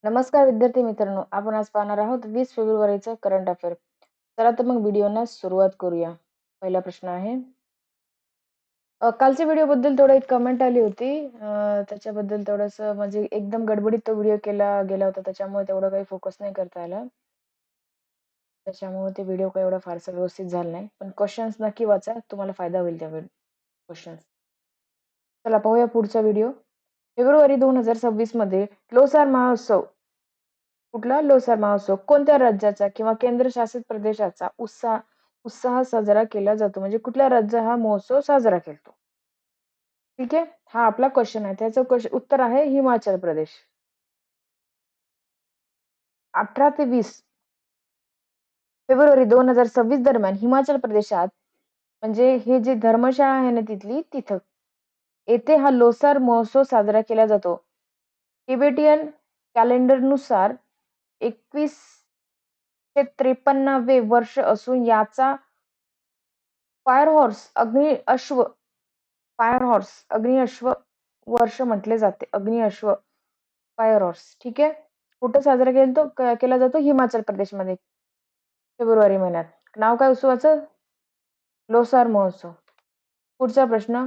नमस्कार विद्यार्थी मित्रांनो, आपण आज पाहणार आहोत 20 फेब्रुवारीचा करंट अफेअर. चला तर मग व्हिडिओना सुरुवात करूया. पहिला प्रश्न आहे, कालच्या व्हिडिओ बद्दल थोडं एक कमेंट आली होती. त्याच्याबद्दल थोडंसं म्हणजे एकदम गडबडीत तो व्हिडिओ केला गेला होता, त्याच्यामुळे तेवढं काही फोकस नाही करता आलं. त्याच्यामुळे ते व्हिडिओ काही एवढा फारसा व्यवस्थित झाला नाही. पण क्वेश्चन्स नक्की वाचा, तुम्हाला फायदा होईल त्या क्वेश्चन्स. चला पाहूया पुढचा व्हिडिओ. फेब्रुवारी 2026 मध्ये लोसार महोत्सव कुठला लोसार महोत्सव कोणत्या राज्याचा किंवा केंद्रशासित प्रदेशाचा उत्साह साजरा केला जातो? म्हणजे कुठल्या राज्य हा महोत्सव साजरा करतो? ठीक आहे, हा आपला क्वेश्चन आहे. त्याचं उत्तर आहे हिमाचल प्रदेश. 18 ते 20 फेब्रुवारी 2026 दरम्यान हिमाचल प्रदेशात म्हणजे हे जे धर्मशाळा आहे ना तिथं येथे हा लोसार महोत्सव साजरा केला जातो. तिबेटियन कॅलेंडरनुसार 2153वे वर्ष असून याचा अग्नि अश्व वर्ष म्हटले जाते. अग्नि अश्व फायर हॉर्स. ठीक आहे, कुठं साजरा केला जातो? हिमाचल प्रदेशमध्ये फेब्रुवारी महिन्यात. नाव काय उत्सवाचं? लोसार महोत्सव. पुढचा प्रश्न,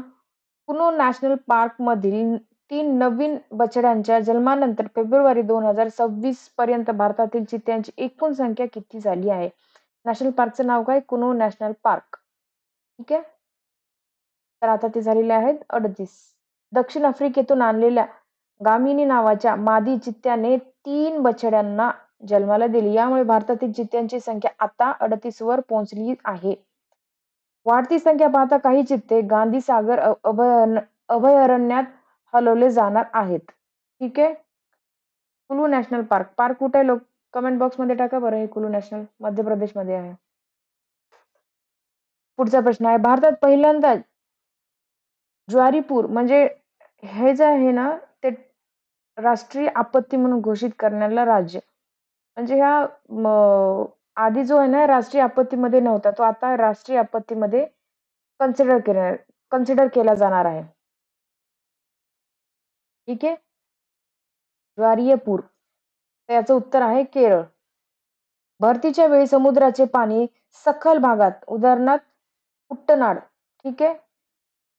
कुनो नॅशनल पार्क मधील 3 नवीन बछड्यांच्या जन्मानंतर फेब्रुवारी 2026 पर्यंत भारतातील चित्त्यांची एकूण संख्या किती झाली आहे? नॅशनल पार्कचं नाव काय? Kuno national park. ठीक आहे, तर आता ते झालेले आहेत 38. दक्षिण आफ्रिकेतून आणलेल्या गामिनी नावाच्या मादी चित्त्याने 3 बछड्यांना जन्माला दिली. यामुळे भारतातील चित्त्यांची संख्या आता 38 वर पोहोचली आहे. वाढती संख्या पाहता काही चित्ते गांधी सागर अभयारण्यात हलवले जाणार आहेत. ठीक आहे, कुलू नॅशनल पार्क कुठे आहे? लोक कमेंट बॉक्स मध्ये टाका बरं. हे कुलू नॅशनल मध्य प्रदेश मध्ये आहे. पुढचा प्रश्न आहे, भारतात पहिल्यांदा ज्वारीपूर म्हणजे हे जे आहे ना ते राष्ट्रीय आपत्ती म्हणून घोषित करण्याला राज्य म्हणजे ह्या आधी जो आहे ना राष्ट्रीय आपत्तीमध्ये नव्हता, तो आता राष्ट्रीय आपत्तीमध्ये कन्सिडर केला जाणार आहे. ठीक आहे, ज्वारीय पूर. याचं उत्तर आहे केरळ. भरतीच्या वेळी समुद्राचे पाणी सखल भागात उदाहरणार्थ कुट्टनाड ठीक आहे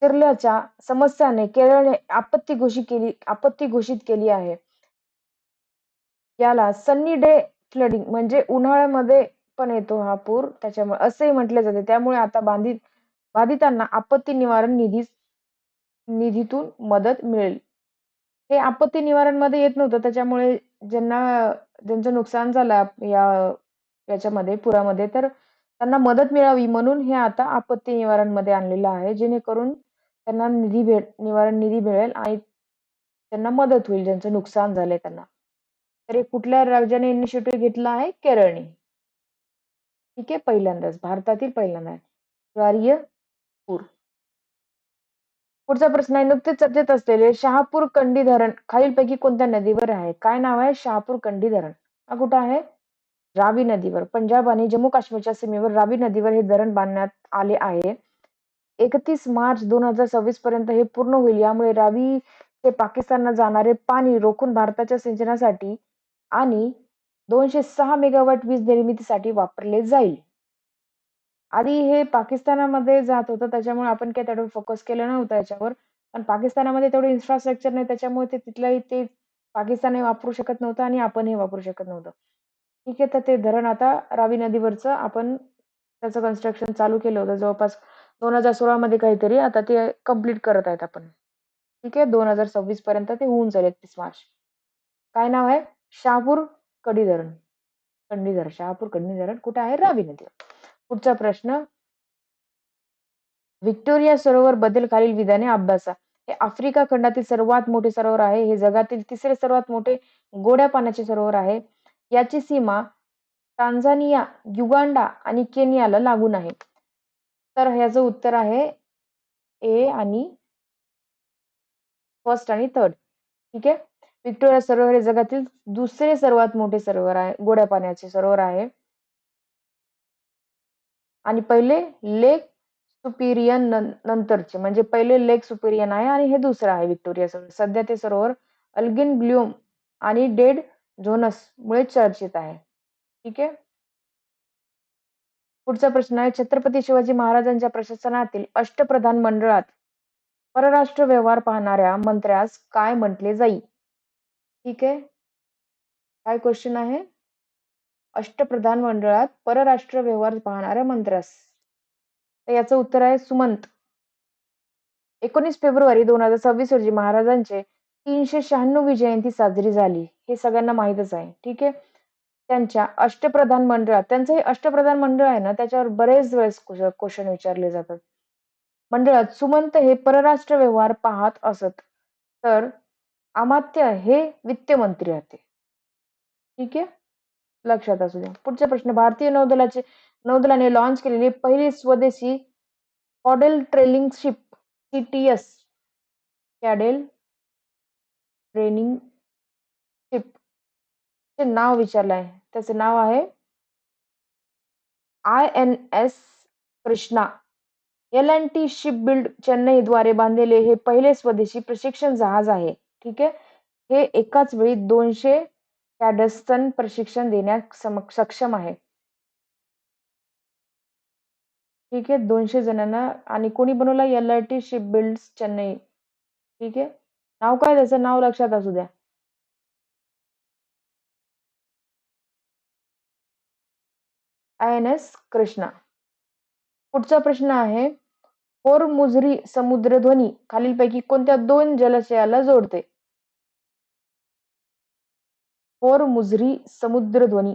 शिरल्याच्या समस्याने केरळने आपत्ती घोषित केली आहे. याला सन्नी डे फ्लडिंग म्हणजे उन्हाळ्यामध्ये पण येतो हा पूर, त्याच्यामुळे असेही म्हटले जाते. त्यामुळे आता बाधितांना आपत्ती निवारण निधीतून मदत मिळेल. हे आपत्ती निवारण मध्ये येत नव्हतं, त्याच्यामुळे ज्यांचं नुकसान झालं याच्यामध्ये पुरामध्ये, तर त्यांना मदत मिळावी म्हणून हे आता आपत्ती निवारण मध्ये आणलेलं आहे, जेणेकरून त्यांना निवारण निधी मिळेल आणि त्यांना मदत होईल ज्यांचं नुकसान झालंय त्यांना. तर हे कुठल्या राज्याने इनिशिएटिव्ह घेतला आहे? केरळने. ठीक आहे, पहिल्यांदाच भारतातील पहिल्यांदा ज्वारीय पूर. पुढचा प्रश्न आहे, नुकतेच चर्चेत असलेले शहापूर कंडी धरण खालीलपैकी कोणत्या नदीवर आहे? काय नाव आहे शहापूर कंडी धरण? हा कुठं आहे? रावी नदीवर. पंजाब आणि जम्मू काश्मीरच्या सीमेवर रावी नदीवर हे धरण बांधण्यात आले आहे. 31 मार्च 2026 पर्यंत हे पूर्ण होईल. यामुळे रावी ते पाकिस्तानला जाणारे पाणी रोखून भारताच्या सिंचनासाठी आणि 206 मेगावॉट वीज निर्मितीसाठी वापरले जाईल. आधी हे पाकिस्तानामध्ये जात होतं, त्याच्यामुळे आपण काही तेवढं फोकस केलं नव्हतं याच्यावर. पण पाकिस्तानामध्ये तेवढं इन्फ्रास्ट्रक्चर नाही, त्याच्यामुळे ते पाकिस्तान वापरू शकत नव्हतं आणि आपणही वापरू शकत नव्हतं. ठीक आहे, तर ते धरण आता रावी नदीवरचं आपण त्याचं कन्स्ट्रक्शन चालू केलं होतं जवळपास 2016 मध्ये काहीतरी. आता ते कम्प्लीट करत आहेत आपण. ठीक आहे, 2026 पर्यंत ते होऊन जाईल 31 मार्च. काय नाव आहे? शहापूर कंडी धरण. शहापूर कंडी धरण कुठे आहे? रावी नदीवर. पुढचा प्रश्न, व्हिक्टोरिया सरोवर बद्दल खालील विधाने अभ्यासा. हे आफ्रिका खंडातील सर्वात मोठे सरोवर आहे. हे जगातील तिसरे सर्वात मोठे गोड्या पाण्याचे सरोवर आहे. याची सीमा टांझानिया, युगांडा आणि केनियाला लागून आहे. तर ह्याचं उत्तर आहे ए आणि फर्स्ट आणि थर्ड. ठीक आहे, व्हिक्टोरिया सरोवर हे जगातील दुसरे सर्वात मोठे सरोवर आहे, गोड्या पाण्याचे सरोवर आहे. आणि पहिले लेक सुपिरियन नंतरचे म्हणजे पहिले लेक सुपिरियन आहे आणि हे दुसरं आहे व्हिक्टोरिया सरोवर. सध्या ते सरोवर अल्गिन ब्लूम आणि डेड झोनस मुळे चर्चेत आहे. ठीक आहे. पुढचा प्रश्न आहे, छत्रपती शिवाजी महाराजांच्या प्रशासनातील अष्टप्रधान मंडळात परराष्ट्र व्यवहार पाहणाऱ्या मंत्र्यास काय म्हटले जाईल? ठीक आहे. काय क्वेश्चन आहे? अष्टप्रधान मंडळात परराष्ट्र व्यवहार पाहणाऱ्या मंत्र्यास. तर याचं उत्तर आहे सुमंत. 19 फेब्रुवारी 2026 रोजी महाराजांचे 396वी जयंती साजरी झाली. हे सगळ्यांना माहीतच आहे. ठीक आहे. त्यांच्या अष्टप्रधान मंडळात, त्यांचं हे अष्टप्रधान मंडळ आहे ना, त्याच्यावर बरेच वेळेस क्वेश्चन विचारले जातात. मंडळात सुमंत हे परराष्ट्र व्यवहार पाहत असत, तर अमात्य हे वित्तमंत्री होते. ठीक आहे, लक्षात असू द्या. पुढचा प्रश्न, भारतीय नौदलाने लॉन्च केलेली पहिली स्वदेशी cadet training ship CTS cadet training ship चे नाव विचारलं आहे. त्याचे नाव आहे INS कृष्णा. L&T शिपबिल्ड चेन्नई द्वारे बांधलेले हे पहिले स्वदेशी प्रशिक्षण जहाज आहे. ठीक आहे. हे एकाच वेळी 200 कॅडेट्सना प्रशिक्षण देण्यास सक्षम आहे. ठीक आहे, 200 जणांना. आणि कोणी बनवला? L&T शिपबिल्ड चेन्नई. ठीक आहे. नाव काय त्याचं? नाव लक्षात असू द्या. INS कृष्णा. पुढचा प्रश्न आहे, होर्मुझी समुद्रधुनी खालीलपैकी कोणत्या 2 जलाशयाला जोडते? होर्मुझी समुद्रधुनी.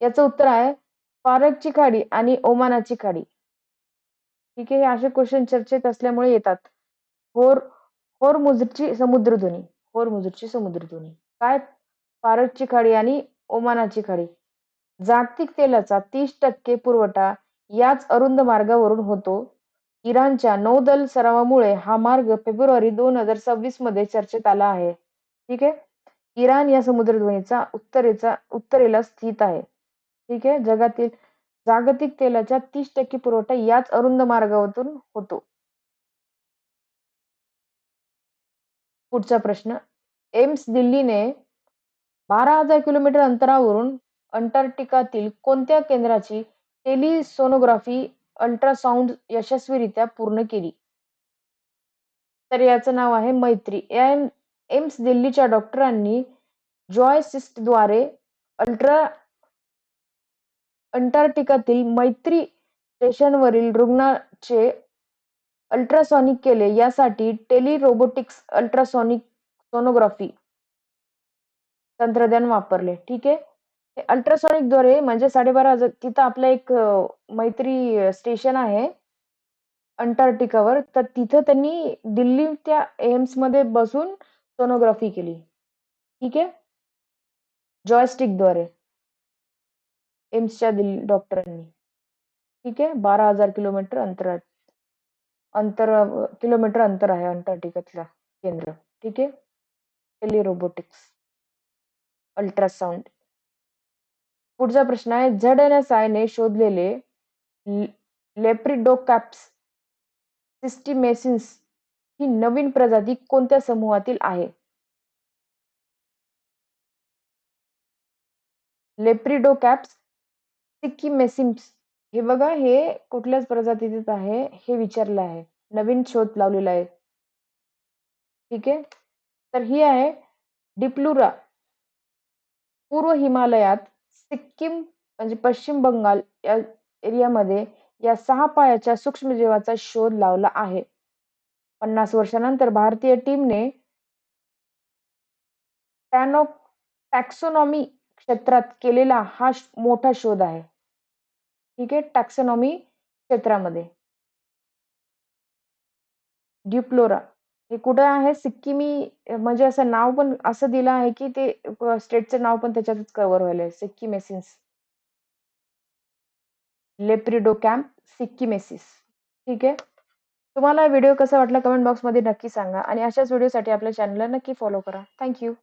याचं उत्तर आहे फारसची खाडी आणि ओमानाची खाडी. ठीक आहे, हे असे क्वेश्चन चर्चेत असल्यामुळे येतात. होर्मुझची समुद्रधुनी. होर्मुझची समुद्रधुनी काय? फारसची खाडी आणि ओमानाची खाडी. जागतिक तेलाचा 30% पुरवठा याच अरुंद मार्गावरून होतो. इराणच्या नौदल सरावामुळे हा मार्ग फेब्रुवारी 2026 मध्ये चर्चेत आला आहे. ठीक आहे. इराण या समुद्रधुनीचा उत्तरेला स्थित आहे. ठीक आहे. जागतिक तेलाच्या 30% पुरवठा याच अरुंद मार्गावरून होतो. पुढचा प्रश्न, एम्स दिल्लीने 12,000 किलोमीटर अंतरावरून अंटार्क्टिकातील कोणत्या केंद्राची टेलिसोनोग्राफी अल्ट्रासाउंड यशस्वीरित्या पूर्ण केली? तर याचं नाव आहे मैत्री. एम्स दिल्लीच्या डॉक्टरांनी जॉयस्टिकद्वारे अंटार्क्टिकातील मैत्री स्टेशनवरील रुग्णाचे अल्ट्रासॉनिक केले. यासाठी टेलिरोबोटिक्स अल्ट्रासॉनिक सोनोग्राफी तंत्रज्ञान वापरले. ठीक आहे. अल्ट्रासॉनिक द्वारे म्हणजे 12,500 तिथं आपलं एक मैत्री स्टेशन आहे अंटार्क्टिकावर, तर तिथं त्यांनी दिल्ली त्या एम्स मध्ये बसून सोनोग्राफी केली. ठीक आहे, जॉयस्टिक द्वारे एम्सच्या दिल्ली डॉक्टरांनी. ठीक आहे. 12,000 किलोमीटर किलोमीटर अंतर आहे अंटार्क्टिकातलं केंद्र. ठीक आहे. टेलिरोबोटिक्स अल्ट्रासाउंड. पुढचा प्रश्न आहे, ZNSI ने शोधलेले लेप्रिडोकॅप्स सिस्टिमेसिस ही नवीन प्रजाती कोणत्या समूहातील आहे? लेप्रिडोकॅप्स सिस्टिमेसिस हे बघा, हे कुठल्याच प्रजातीत आहे हे विचारलं आहे, नवीन शोध लावलेला आहे. ठीक आहे. तर ही आहे डिप्लुरा. पूर्व हिमालयात सिक्कीम म्हणजे पश्चिम बंगाल या एरियामध्ये या 6 पायाच्या सूक्ष्मजीवाचा शोध लावला आहे. 50 वर्षानंतर भारतीय टीमने टॅक्सोनॉमी क्षेत्रात केलेला हा मोठा शोध आहे. ठीक आहे. टॅक्सोनॉमी क्षेत्रामध्ये डिप्लोरा हे कुठे आहे? सिक्कीमी म्हणजे असं नाव पण असं दिलं आहे की ते स्टेटचं नाव पण त्याच्यातच कव्हर व्हायलंय, सिक्कीमेसिस. लेप्रिडोकॅम्प सिक्कीमेसिस. ठीक आहे. तुम्हाला व्हिडिओ कसा वाटला कमेंट बॉक्समध्ये नक्की सांगा आणि अशाच व्हिडिओसाठी आपल्या चॅनलला नक्की फॉलो करा. थँक्यू.